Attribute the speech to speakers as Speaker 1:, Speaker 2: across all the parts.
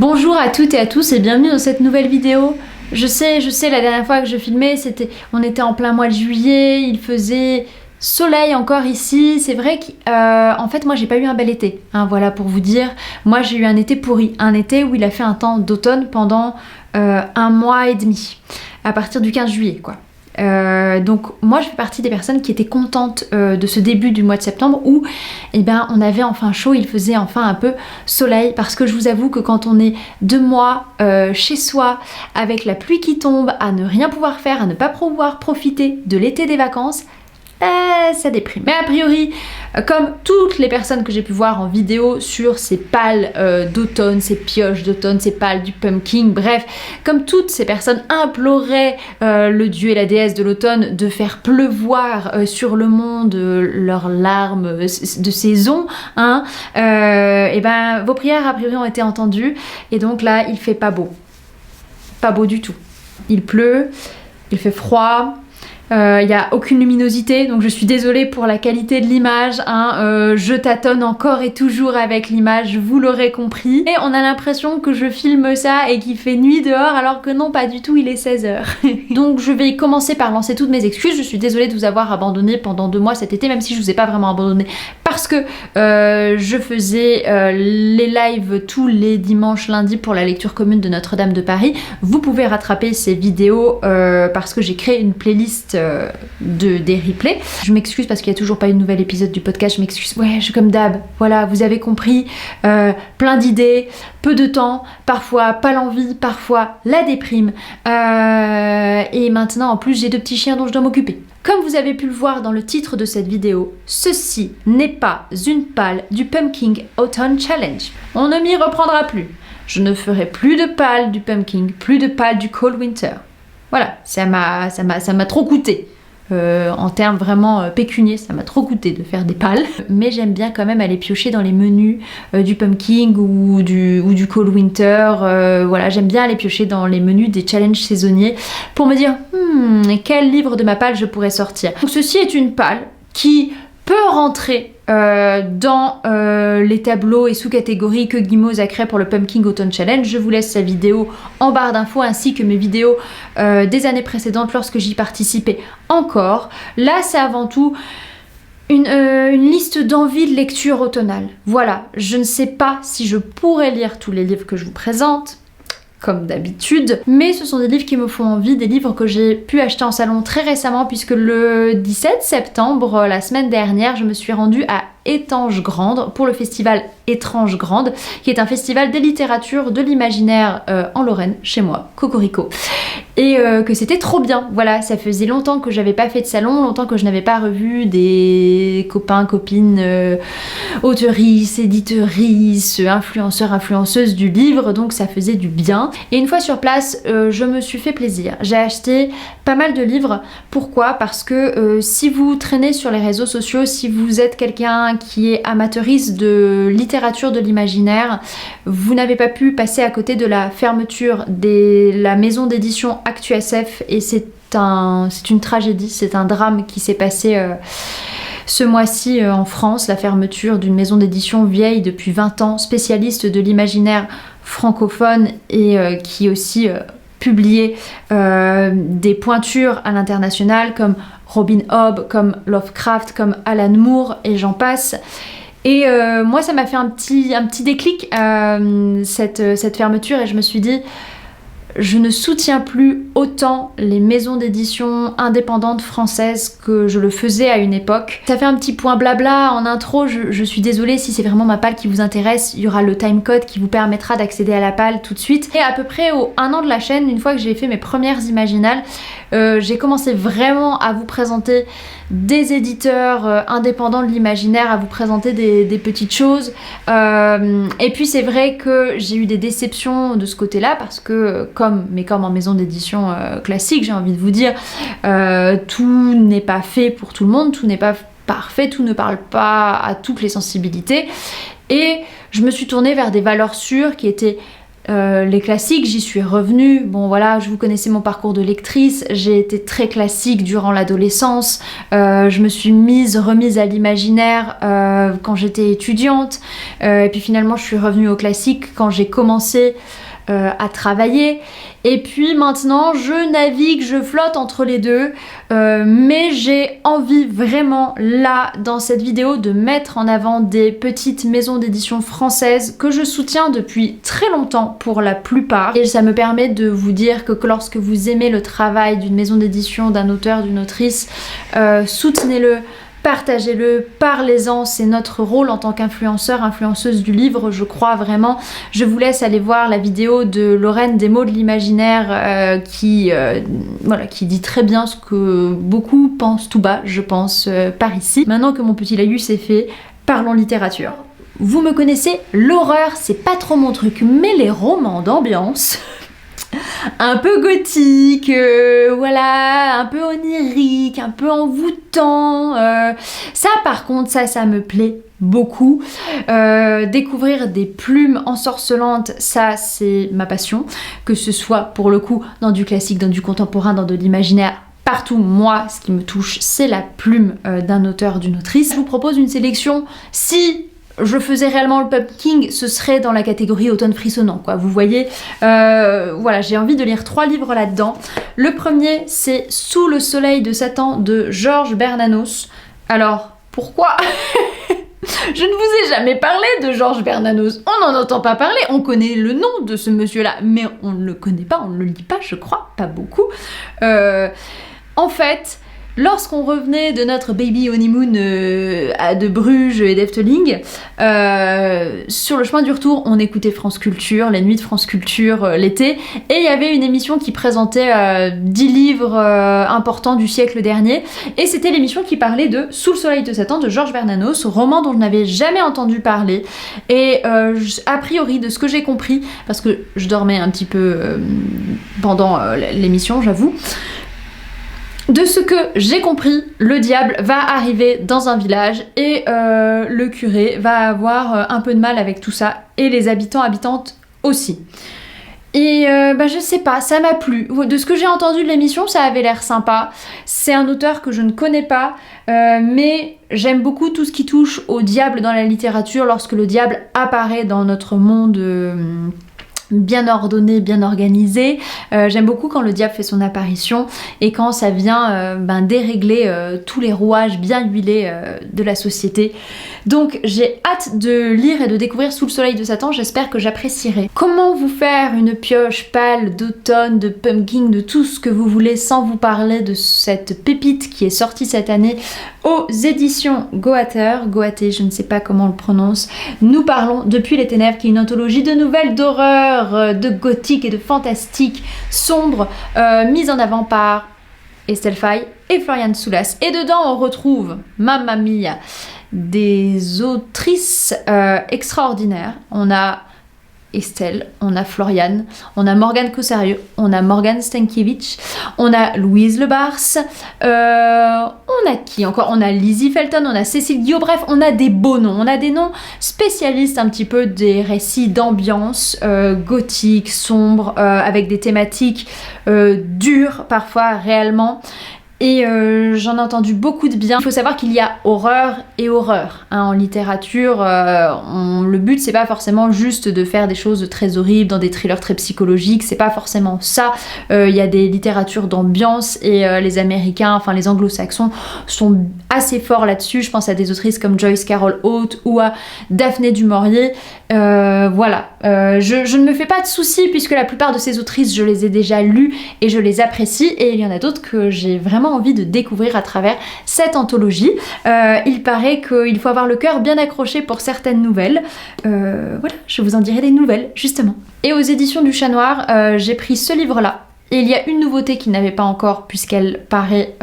Speaker 1: Bonjour à toutes et à tous et bienvenue dans cette nouvelle vidéo. Je sais, la dernière fois que je filmais, on était en plein mois de juillet, il faisait soleil encore ici. C'est vrai qu'en fait moi j'ai pas eu un bel été, voilà pour vous dire. Moi j'ai eu un été pourri, un été où il a fait un temps d'automne pendant un mois et demi, à partir du 15 juillet quoi. Donc moi je fais partie des personnes qui étaient contentes de ce début du mois de septembre où on avait enfin chaud, il faisait enfin un peu soleil, parce que je vous avoue que quand on est 2 mois chez soi avec la pluie qui tombe, à ne rien pouvoir faire, à ne pas pouvoir profiter de l'été des vacances, ça déprime. Mais a priori, comme toutes les personnes que j'ai pu voir en vidéo sur ces pales d'automne, ces pioches d'automne, ces pales du pumpkin, bref, comme toutes ces personnes imploraient le dieu et la déesse de l'automne de faire pleuvoir sur le monde leurs larmes de saison, vos prières a priori ont été entendues, et donc là il fait pas beau. Pas beau du tout. Il pleut, il fait froid. Il n'y a aucune luminosité, donc je suis désolée pour la qualité de l'image, je tâtonne encore et toujours avec l'image, vous l'aurez compris. Et on a l'impression que je filme ça et qu'il fait nuit dehors, alors que non, pas du tout, il est 16h. Donc je vais commencer par lancer toutes mes excuses. Je suis désolée de vous avoir abandonné pendant 2 mois cet été, même si je vous ai pas vraiment abandonné, parce que je faisais les lives tous les dimanches, lundis pour la lecture commune de Notre-Dame de Paris. Vous pouvez rattraper ces vidéos parce que j'ai créé une playlist des replays. Je m'excuse parce qu'il n'y a toujours pas eu de nouvel épisode du podcast, je m'excuse, ouais, je suis comme d'hab, voilà, vous avez compris, plein d'idées, peu de temps, parfois pas l'envie, parfois la déprime, et maintenant en plus j'ai 2 petits chiens dont je dois m'occuper. Comme vous avez pu le voir dans le titre de cette vidéo, ceci n'est pas une pale du Pumpkin Autumn Challenge. On ne m'y reprendra plus. Je ne ferai plus de pale du Pumpkin, plus de pale du Cold Winter. Voilà, ça m'a trop coûté. En termes vraiment pécuniers, ça m'a trop coûté de faire des pales. Mais j'aime bien quand même aller piocher dans les menus du Pumpkin ou du Cold Winter. Voilà, j'aime bien aller piocher dans les menus des challenges saisonniers pour me dire quel livre de ma pale je pourrais sortir. Donc ceci est une pale qui peut rentrer dans les tableaux et sous-catégories que Guimauve a créé pour le Pumpkin Autumn Challenge. Je vous laisse sa vidéo en barre d'infos, ainsi que mes vidéos des années précédentes lorsque j'y participais encore. Là, c'est avant tout une liste d'envies de lecture automnale. Voilà, je ne sais pas si je pourrais lire tous les livres que je vous présente, comme d'habitude, mais ce sont des livres qui me font envie, des livres que j'ai pu acheter en salon très récemment, puisque le 17 septembre, la semaine dernière, je me suis rendue à Étanges-Grande pour le festival Étrange-Grande, qui est un festival des littératures de l'imaginaire en Lorraine, chez moi, Cocorico. Et que c'était trop bien, voilà, ça faisait longtemps que j'avais pas fait de salon, longtemps que je n'avais pas revu des copains, copines, auteuristes, éditeuristes, influenceurs, influenceuses du livre, donc ça faisait du bien. Et une fois sur place, je me suis fait plaisir. J'ai acheté pas mal de livres. Pourquoi ? Parce que si vous traînez sur les réseaux sociaux, si vous êtes quelqu'un qui est amateuriste de littérature de l'imaginaire, vous n'avez pas pu passer à côté de la fermeture de la maison d'édition ActuSF, et c'est une tragédie, c'est un drame qui s'est passé ce mois-ci en France, la fermeture d'une maison d'édition vieille depuis 20 ans, spécialiste de l'imaginaire francophone et qui aussi publiait des pointures à l'international comme Robin Hobb, comme Lovecraft, comme Alan Moore, et j'en passe. Et moi ça m'a fait un petit déclic, cette fermeture, et je me suis dit, je ne soutiens plus autant les maisons d'édition indépendantes françaises que je le faisais à une époque. Ça fait un petit point blabla en intro, je suis désolée si c'est vraiment ma pale qui vous intéresse, il y aura le timecode qui vous permettra d'accéder à la pale tout de suite. Et à peu près au 1 an de la chaîne, une fois que j'ai fait mes premières imaginales, j'ai commencé vraiment à vous présenter des éditeurs indépendants de l'imaginaire, à vous présenter des petites choses. Et puis c'est vrai que j'ai eu des déceptions de ce côté-là, parce que comme en maison d'édition classique, j'ai envie de vous dire, tout n'est pas fait pour tout le monde, tout n'est pas parfait, tout ne parle pas à toutes les sensibilités. Et je me suis tournée vers des valeurs sûres qui étaient Les classiques, j'y suis revenue. Bon voilà, vous connaissez mon parcours de lectrice, j'ai été très classique durant l'adolescence. Je me suis remise à l'imaginaire quand j'étais étudiante. Et puis finalement, je suis revenue au classique quand j'ai commencé à travailler. Et puis maintenant, je navigue, je flotte entre les deux. Mais j'ai envie vraiment, là, dans cette vidéo, de mettre en avant des petites maisons d'édition françaises que je soutiens depuis très longtemps pour la plupart. Et ça me permet de vous dire que lorsque vous aimez le travail d'une maison d'édition, d'un auteur, d'une autrice, soutenez-le. Partagez-le, parlez-en, c'est notre rôle en tant qu'influenceur, influenceuse du livre, je crois vraiment. Je vous laisse aller voir la vidéo de Lorraine des mots de l'imaginaire qui dit très bien ce que beaucoup pensent tout bas, je pense, par ici. Maintenant que mon petit laïus est fait, parlons littérature. Vous me connaissez, l'horreur, c'est pas trop mon truc, mais les romans d'ambiance... un peu gothique, voilà, un peu onirique, un peu envoûtant. Ça par contre, ça me plaît beaucoup. Découvrir des plumes ensorcelantes, ça c'est ma passion. Que ce soit pour le coup dans du classique, dans du contemporain, dans de l'imaginaire. Partout, moi, ce qui me touche, c'est la plume d'un auteur, d'une autrice. Je vous propose une sélection. Si je faisais réellement le pumpkin, ce serait dans la catégorie automne frissonnant, quoi. Vous voyez, voilà, j'ai envie de lire 3 livres là-dedans. Le premier, c'est Sous le soleil de Satan de Georges Bernanos. Alors, pourquoi je ne vous ai jamais parlé de Georges Bernanos. On n'en entend pas parler. On connaît le nom de ce monsieur-là, mais on ne le connaît pas, on ne le lit pas, je crois, pas beaucoup. En fait... Lorsqu'on revenait de notre baby honeymoon de Bruges et d'Efteling, sur le chemin du retour, on écoutait France Culture, les nuits de France Culture l'été, et il y avait une émission qui présentait 10 livres importants du siècle dernier, et c'était l'émission qui parlait de Sous le soleil de Satan de Georges Bernanos, roman dont je n'avais jamais entendu parler, et a priori de ce que j'ai compris, parce que je dormais un petit peu pendant l'émission, j'avoue, de ce que j'ai compris, le diable va arriver dans un village et le curé va avoir un peu de mal avec tout ça et les habitantes aussi. Et je sais pas, ça m'a plu. De ce que j'ai entendu de l'émission, ça avait l'air sympa. C'est un auteur que je ne connais pas, mais j'aime beaucoup tout ce qui touche au diable dans la littérature lorsque le diable apparaît dans notre monde... bien ordonné, bien organisé. J'aime beaucoup quand le diable fait son apparition et quand ça vient dérégler tous les rouages bien huilés de la société. Donc j'ai hâte de lire et de découvrir Sous le soleil de Satan, j'espère que j'apprécierai. Comment vous faire une pioche pâle d'automne, de pumpkin, de tout ce que vous voulez sans vous parler de cette pépite qui est sortie cette année aux éditions Goethe, je ne sais pas comment on le prononce. Nous parlons Depuis les ténèbres, qui est une anthologie de nouvelles d'horreur, de gothique et de fantastique sombre, mise en avant par Estelle Faye et Floriane Soulas. Et dedans on retrouve, mamma mia, des autrices extraordinaires. On a Estelle, on a Floriane, on a Morgane Kossarieu, on a Morgane Stankiewicz, on a Louise Lebars, on a qui encore? On a Lizzie Felton, on a Cécile Guillot, bref, on a des beaux noms, on a des noms spécialistes un petit peu des récits d'ambiance gothique, sombre, avec des thématiques dures parfois réellement. Et j'en ai entendu beaucoup de bien. Il faut savoir qu'il y a horreur et horreur en littérature. Le but c'est pas forcément juste de faire des choses très horribles dans des thrillers très psychologiques, c'est pas forcément ça. Il y a des littératures d'ambiance et les Américains, enfin les Anglo-Saxons sont assez forts là-dessus. Je pense à des autrices comme Joyce Carol Oates ou à Daphné du Maurier. Voilà, je ne me fais pas de soucis puisque la plupart de ces autrices je les ai déjà lues et je les apprécie, et il y en a d'autres que j'ai vraiment envie de découvrir à travers cette anthologie. Il paraît qu'il faut avoir le cœur bien accroché pour certaines nouvelles. Voilà, je vous en dirai des nouvelles justement. Et aux éditions du Chat Noir, j'ai pris ce livre-là, Et il y a une nouveauté qu'ils n'avaient pas encore puisqu'elle paraît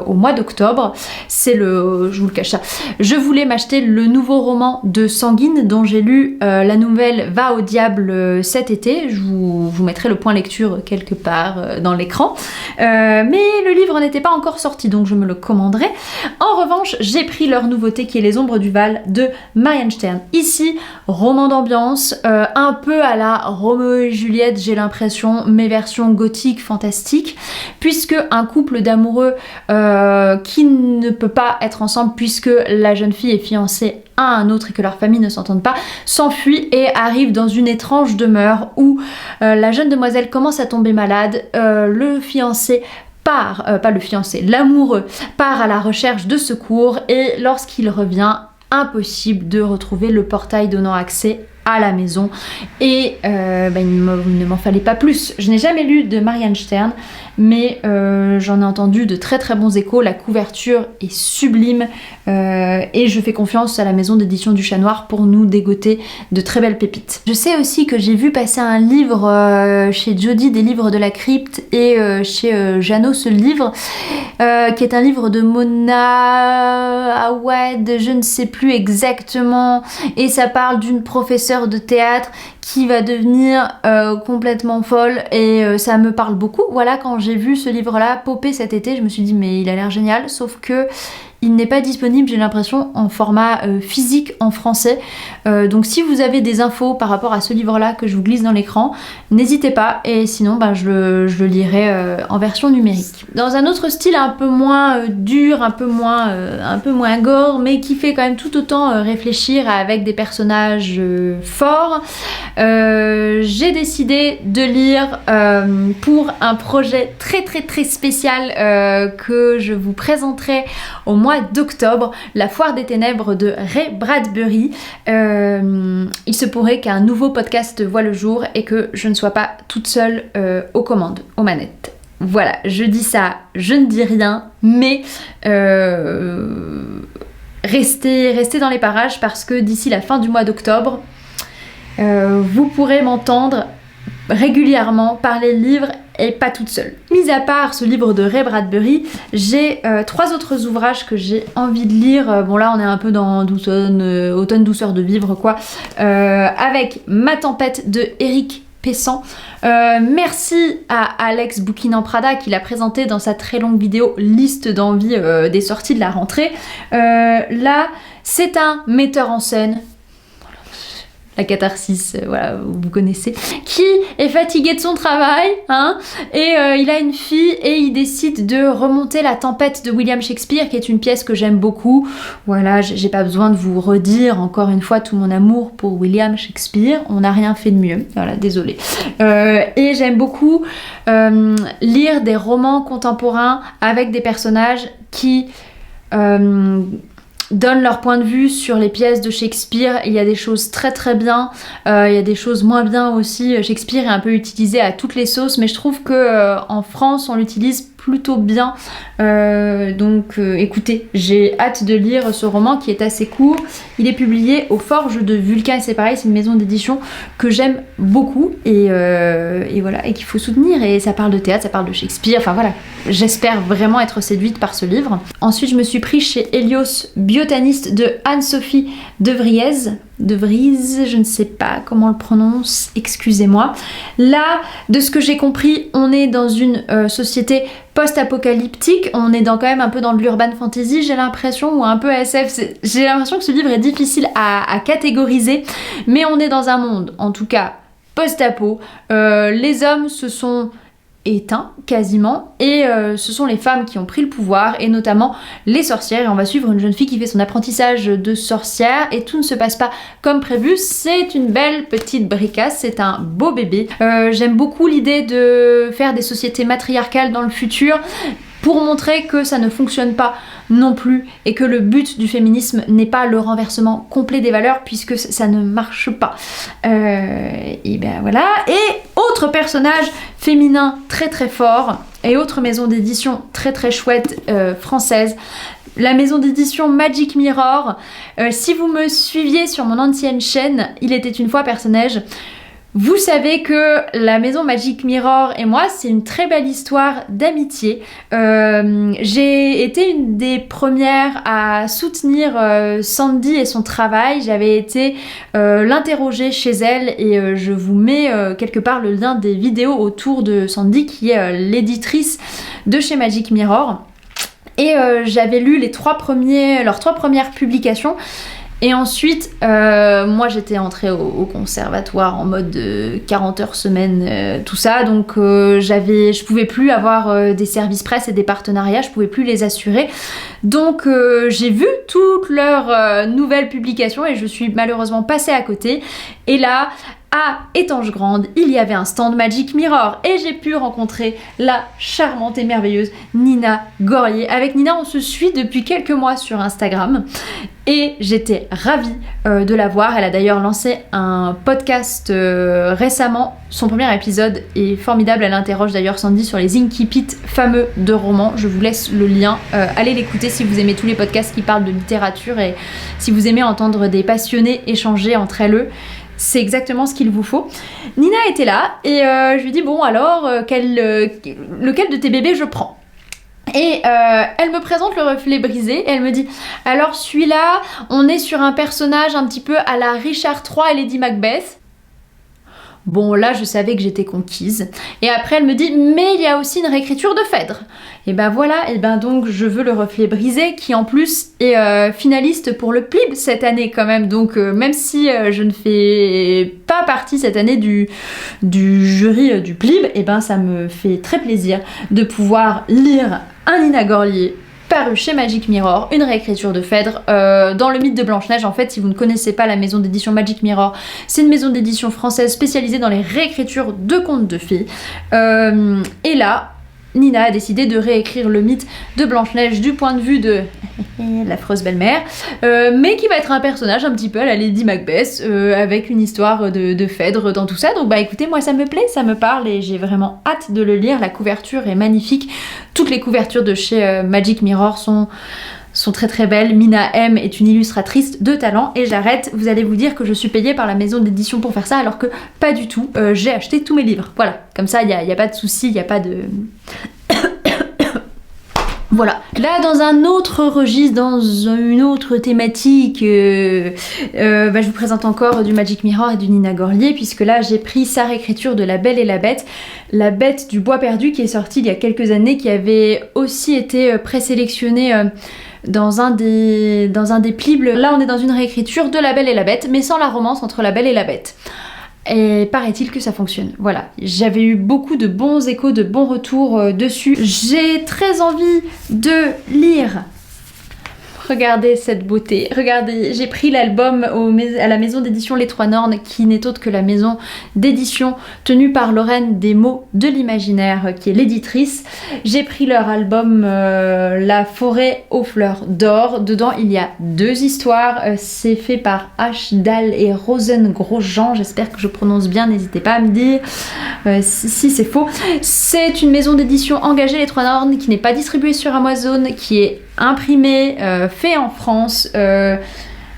Speaker 1: au mois d'octobre, c'est je vous le cache ça, je voulais m'acheter le nouveau roman de Sanguine dont j'ai lu la nouvelle Va au diable cet été, je vous mettrai le point lecture quelque part dans l'écran, mais le livre n'était pas encore sorti donc je me le commanderai. En revanche, j'ai pris leur nouveauté qui est Les Ombres du Val de Marianne Stern. Ici, roman d'ambiance, un peu à la Roméo et Juliette, j'ai l'impression, mais version gothique fantastique, puisque un couple d'amoureux qui ne peut pas être ensemble puisque la jeune fille est fiancée à un autre et que leur famille ne s'entendent pas, s'enfuit et arrive dans une étrange demeure où la jeune demoiselle commence à tomber malade, le fiancé pas le fiancé, l'amoureux part à la recherche de secours et lorsqu'il revient, impossible de retrouver le portail donnant accès à la maison et il ne m'en fallait pas plus. Je n'ai jamais lu de Marianne Stern mais j'en ai entendu de très très bons échos, la couverture est sublime et je fais confiance à la maison d'édition du Chat Noir pour nous dégoter de très belles pépites. Je sais aussi que j'ai vu passer un livre chez Jody, des livres de la crypte, et chez Jeannot ce livre qui est un livre de Mona Awad, je ne sais plus exactement, et ça parle d'une professeure de théâtre qui va devenir complètement folle et ça me parle beaucoup. Voilà, quand j'ai vu ce livre-là popper cet été, je me suis dit mais il a l'air génial, sauf que il n'est pas disponible, j'ai l'impression, en format physique en français. Donc si vous avez des infos par rapport à ce livre-là que je vous glisse dans l'écran, n'hésitez pas, et sinon je le lirai en version numérique. Dans un autre style un peu moins dur, un peu moins gore, mais qui fait quand même tout autant réfléchir avec des personnages forts, j'ai décidé de lire pour un projet très très très spécial que je vous présenterai au mois d'octobre, La Foire des Ténèbres de Ray Bradbury. Il se pourrait qu'un nouveau podcast voit le jour et que je ne sois pas toute seule aux commandes, aux manettes. Voilà, je dis ça, je ne dis rien, mais restez dans les parages parce que d'ici la fin du mois d'octobre, vous pourrez m'entendre régulièrement parler livres et pas toute seule. Mis à part ce livre de Ray Bradbury, j'ai 3 autres ouvrages que j'ai envie de lire. Bon là on est un peu dans automne douceur de vivre quoi. Avec Ma Tempête de Éric Pessan. Merci à Alex Bouquin en Prada qui l'a présenté dans sa très longue vidéo liste d'envie des sorties de la rentrée. Là c'est un metteur en scène, la catharsis, voilà, vous connaissez, qui est fatigué de son travail, hein, et il a une fille et il décide de remonter La Tempête de William Shakespeare, qui est une pièce que j'aime beaucoup. Voilà, j'ai pas besoin de vous redire encore une fois tout mon amour pour William Shakespeare, on n'a rien fait de mieux, voilà, désolée. Et j'aime beaucoup lire des romans contemporains avec des personnages qui donnent leur point de vue sur les pièces de Shakespeare. Il y a des choses très très bien, il y a des choses moins bien aussi. Shakespeare est un peu utilisé à toutes les sauces, mais je trouve que en France on l'utilise plutôt bien. Donc écoutez, j'ai hâte de lire ce roman qui est assez court. Il est publié aux Forges de Vulcain et c'est pareil, c'est une maison d'édition que j'aime beaucoup et voilà, et qu'il faut soutenir, et ça parle de théâtre, ça parle de Shakespeare, enfin voilà, j'espère vraiment être séduite par ce livre. Ensuite je me suis pris chez Hélios Biotaniste de Anne-Sophie De Vries, je ne sais pas comment on le prononce, excusez-moi. Là, de ce que j'ai compris, on est dans une société post-apocalyptique, on est quand même un peu dans de l'urban fantasy, j'ai l'impression, ou un peu SF. J'ai l'impression que ce livre est difficile à catégoriser, mais on est dans un monde, en tout cas, post-apo. Les hommes se sont éteints quasiment et ce sont les femmes qui ont pris le pouvoir, et notamment les sorcières, et on va suivre une jeune fille qui fait son apprentissage de sorcière et tout ne se passe pas comme prévu. C'est une belle petite bricasse, c'est un beau bébé. J'aime beaucoup l'idée de faire des sociétés matriarcales dans le futur pour montrer que ça ne fonctionne pas non plus et que le but du féminisme n'est pas le renversement complet des valeurs puisque ça ne marche pas. Et ben voilà. Et autre personnage féminin très très fort et autre maison d'édition très très chouette française, la maison d'édition Magic Mirror. Si vous me suiviez sur mon ancienne chaîne Il était une fois personnage, Vous savez que la maison Magic Mirror et moi, c'est une très belle histoire d'amitié. J'ai été une des premières à soutenir Sandy et son travail. J'avais été l'interroger chez elle et je vous mets quelque part le lien des vidéos autour de Sandy qui est l'éditrice de chez Magic Mirror. Et j'avais lu leurs trois premières publications. Et ensuite, moi j'étais entrée au conservatoire en mode 40 heures semaine, tout ça, donc je pouvais plus avoir des services presse et des partenariats, je pouvais plus les assurer. Donc j'ai vu toutes leurs nouvelles publications et je suis malheureusement passée à côté. Et là, à Étanges-Grande, il y avait un stand Magic Mirror et j'ai pu rencontrer la charmante et merveilleuse Nina Gorlier. Avec Nina, on se suit depuis quelques mois sur Instagram et j'étais ravie de la voir. Elle a d'ailleurs lancé un podcast récemment. Son premier épisode est formidable. Elle interroge d'ailleurs Sandy sur les incipits fameux de romans. Je vous laisse le lien. Allez l'écouter si vous aimez tous les podcasts qui parlent de littérature et si vous aimez entendre des passionnés échanger entre elles. C'est exactement ce qu'il vous faut. Nina était là et je lui dis bon alors lequel de tes bébés je prends. Et elle me présente le reflet brisé et elle me dit alors celui-là on est sur un personnage un petit peu à la Richard III et Lady Macbeth. Bon là je savais que j'étais conquise. Et après elle me dit mais il y a aussi une réécriture de Phèdre. Et ben voilà, et ben donc je veux le reflet brisé qui en plus est finaliste pour le PLIB cette année quand même. Donc même si je ne fais pas partie cette année du jury du PLIB, et ben ça me fait très plaisir de pouvoir lire un Nina Gorlier paru chez Magic Mirror, une réécriture de Phèdre dans le mythe de Blanche-Neige. En fait, si vous ne connaissez pas la maison d'édition Magic Mirror, c'est une maison d'édition française spécialisée dans les réécritures de contes de fées. Et là, Nina a décidé de réécrire le mythe de Blanche-Neige du point de vue de l'affreuse belle-mère, mais qui va être un personnage un petit peu à la Lady Macbeth, avec une histoire de Phèdre dans tout ça. Donc bah écoutez, moi ça me plaît, ça me parle et j'ai vraiment hâte de le lire. La couverture est magnifique. Toutes les couvertures de chez Magic Mirror sont très très belles. Mina M est une illustratrice de talent et j'arrête, vous allez vous dire que je suis payée par la maison d'édition pour faire ça alors que pas du tout, j'ai acheté tous mes livres. Voilà, comme ça il n'y a pas de souci, il n'y a pas de... Voilà, là dans un autre registre, dans une autre thématique, je vous présente encore du Magic Mirror et du Nina Gorlier, puisque là j'ai pris sa réécriture de La Belle et la Bête du Bois Perdu, qui est sortie il y a quelques années, qui avait aussi été présélectionnée dans un des plibles. Là on est dans une réécriture de La Belle et la Bête, mais sans la romance entre La Belle et la Bête. Et paraît-il que ça fonctionne. Voilà, j'avais eu beaucoup de bons échos, de bons retours dessus. J'ai très envie de lire. Regardez cette beauté, regardez, j'ai pris l'album à la maison d'édition Les Trois Nornes, qui n'est autre que la maison d'édition tenue par Lorraine des Mots de l'Imaginaire, qui est l'éditrice. J'ai pris leur album La Forêt aux Fleurs d'Or. Dedans il y a 2 histoires, c'est fait par H. Dahl et Rosen Grosjean, j'espère que je prononce bien, n'hésitez pas à me dire si c'est faux. C'est une maison d'édition engagée, Les Trois Nornes, qui n'est pas distribuée sur Amazon, qui est imprimé, fait en France.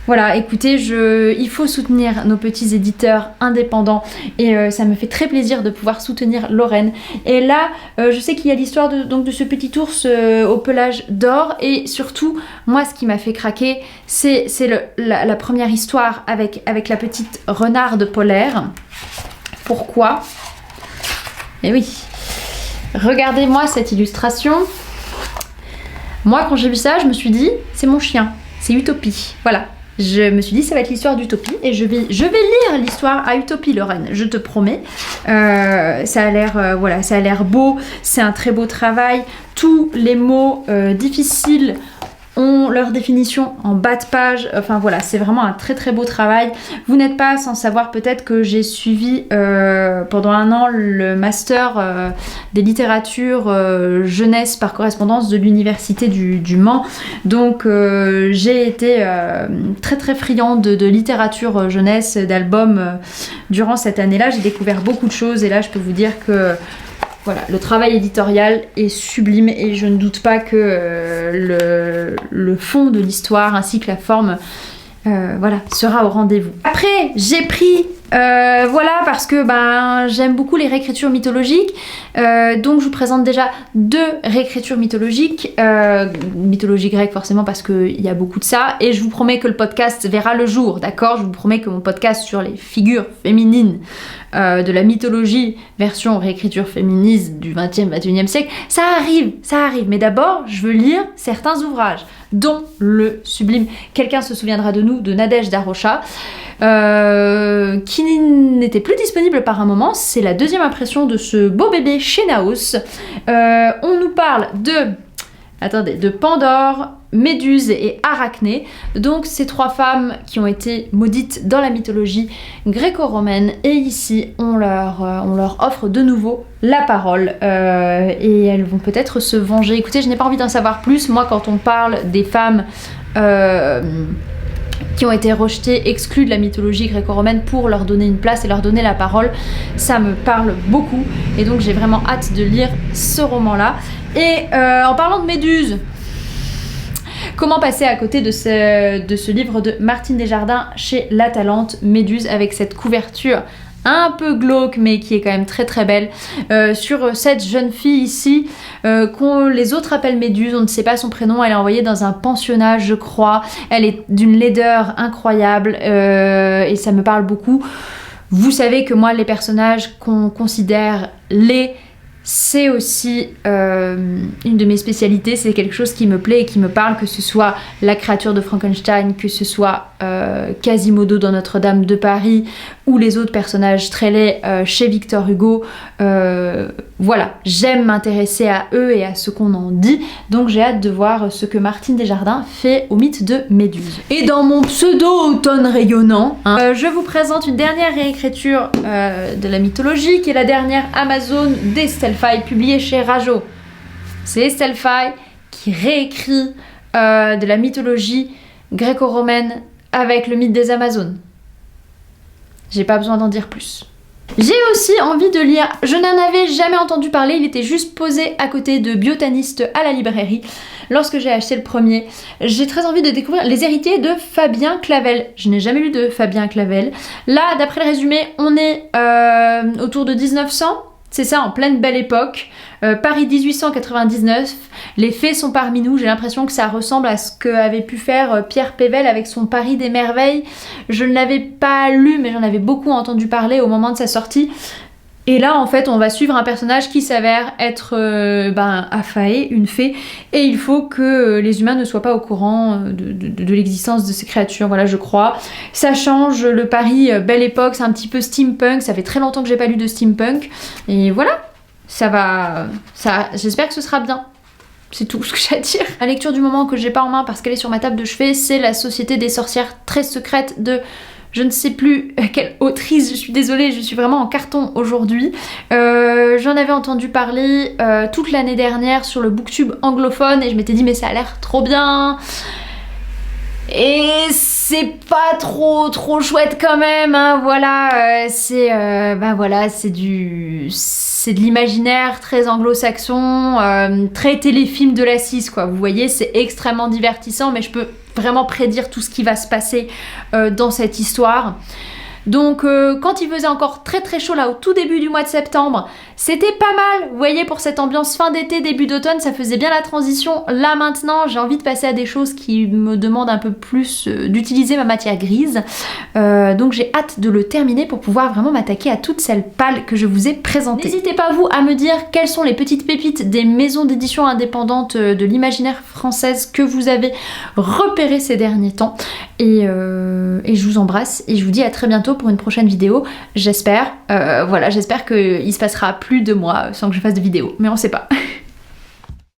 Speaker 1: Voilà, écoutez, il faut soutenir nos petits éditeurs indépendants et ça me fait très plaisir de pouvoir soutenir Lorraine. Et là, je sais qu'il y a l'histoire de ce petit ours au pelage d'or et surtout, moi, ce qui m'a fait craquer, c'est la première histoire avec la petite renarde polaire. Pourquoi ? Eh oui, regardez-moi cette illustration. Moi, quand j'ai vu ça, je me suis dit, c'est mon chien, c'est Utopie. Voilà, je me suis dit, ça va être l'histoire d'Utopie et je vais lire l'histoire à Utopie, Lorraine, je te promets. Ça a l'air beau, c'est un très beau travail. Tous les mots difficiles ont leur définition en bas de page. Enfin voilà, c'est vraiment un très très beau travail. Vous n'êtes pas sans savoir peut-être que j'ai suivi pendant 1 an le master des littératures jeunesse par correspondance de l'université du Mans. Donc j'ai été très très friande de littérature jeunesse, d'albums durant cette année-là. J'ai découvert beaucoup de choses et là je peux vous dire que voilà, le travail éditorial est sublime et je ne doute pas que le fond de l'histoire ainsi que la forme voilà, sera au rendez-vous. Après, j'ai pris Voilà, parce que j'aime beaucoup les réécritures mythologiques, donc je vous présente déjà 2 réécritures mythologiques, mythologie grecque forcément parce qu'il y a beaucoup de ça, et je vous promets que le podcast verra le jour, d'accord? Je vous promets que mon podcast sur les figures féminines de la mythologie version réécriture féministe du 20e, 21e siècle, ça arrive, mais d'abord je veux lire certains ouvrages, dont le sublime Quelqu'un se souviendra de nous de Nadège Darocha, qui n'était plus disponible par un moment. C'est la 2e impression de ce beau bébé chez Naos. On nous parle de Pandore, Méduse et Arachné, donc ces 3 femmes qui ont été maudites dans la mythologie gréco-romaine, et ici on leur offre de nouveau la parole, et elles vont peut-être se venger. Écoutez, je n'ai pas envie d'en savoir plus. Moi, quand on parle des femmes qui ont été rejetées, exclues de la mythologie gréco-romaine pour leur donner une place et leur donner la parole, ça me parle beaucoup, et donc j'ai vraiment hâte de lire ce roman-là. Et en parlant de Méduse, comment passer à côté de ce livre de Martine Desjardins chez La Talente, Méduse, avec cette couverture un peu glauque mais qui est quand même très très belle, sur cette jeune fille ici, les autres appellent Méduse, on ne sait pas son prénom. Elle est envoyée dans un pensionnat, je crois. Elle est d'une laideur incroyable, et ça me parle beaucoup. Vous savez que moi, les personnages qu'on considère laids, c'est aussi une de mes spécialités, c'est quelque chose qui me plaît et qui me parle, que ce soit la créature de Frankenstein, que ce soit Quasimodo dans Notre-Dame de Paris, ou les autres personnages très laids chez Victor Hugo. Voilà, j'aime m'intéresser à eux et à ce qu'on en dit, donc j'ai hâte de voir ce que Martine Desjardins fait au mythe de Méduse. Et dans mon pseudo-automne rayonnant, je vous présente une dernière réécriture de la mythologie, qui est la dernière Amazon d'Estelle Faye, publiée chez Rajo. C'est Estelle Faye qui réécrit de la mythologie gréco-romaine avec le mythe des Amazones. J'ai pas besoin d'en dire plus. J'ai aussi envie de lire, je n'en avais jamais entendu parler, il était juste posé à côté de Biotaniste à la librairie lorsque j'ai acheté le premier. J'ai très envie de découvrir Les Héritiers de Fabien Clavel. Je n'ai jamais lu de Fabien Clavel. Là, d'après le résumé, on est autour de 1900. C'est ça, en pleine belle époque. Paris 1899, les fées sont parmi nous. J'ai l'impression que ça ressemble à ce qu'avait pu faire Pierre Pével avec son Paris des merveilles. Je ne l'avais pas lu, mais j'en avais beaucoup entendu parler au moment de sa sortie. Et là, en fait, on va suivre un personnage qui s'avère être Aphaé, une fée, et il faut que les humains ne soient pas au courant de l'existence de ces créatures, voilà, je crois. Ça change, le Paris belle époque, c'est un petit peu steampunk, ça fait très longtemps que j'ai pas lu de steampunk, et voilà, j'espère que ce sera bien. C'est tout ce que j'ai à dire. La lecture du moment que j'ai pas en main parce qu'elle est sur ma table de chevet, c'est La Société des sorcières très secrètes de... Je ne sais plus quelle autrice, je suis désolée, je suis vraiment en carton aujourd'hui. J'en avais entendu parler toute l'année dernière sur le booktube anglophone et je m'étais dit mais ça a l'air trop bien. Et c'est pas trop chouette quand même, hein, voilà, c'est de l'imaginaire très anglo-saxon, très téléfilm de la 6 quoi, vous voyez, c'est extrêmement divertissant, mais je peux vraiment prédire tout ce qui va se passer dans cette histoire. Donc quand il faisait encore très chaud là au tout début du mois de septembre, c'était pas mal, vous voyez, pour cette ambiance fin d'été, début d'automne, ça faisait bien la transition. Là maintenant, j'ai envie de passer à des choses qui me demandent un peu plus d'utiliser ma matière grise. Donc j'ai hâte de le terminer pour pouvoir vraiment m'attaquer à toutes celles pâles que je vous ai présentées. N'hésitez pas vous à me dire quelles sont les petites pépites des maisons d'édition indépendantes de l'imaginaire française que vous avez repérées ces derniers temps. Et je vous embrasse et je vous dis à très bientôt pour une prochaine vidéo, j'espère. Voilà, j'espère qu'il se passera plus de mois sans que je fasse de vidéo, mais on sait pas.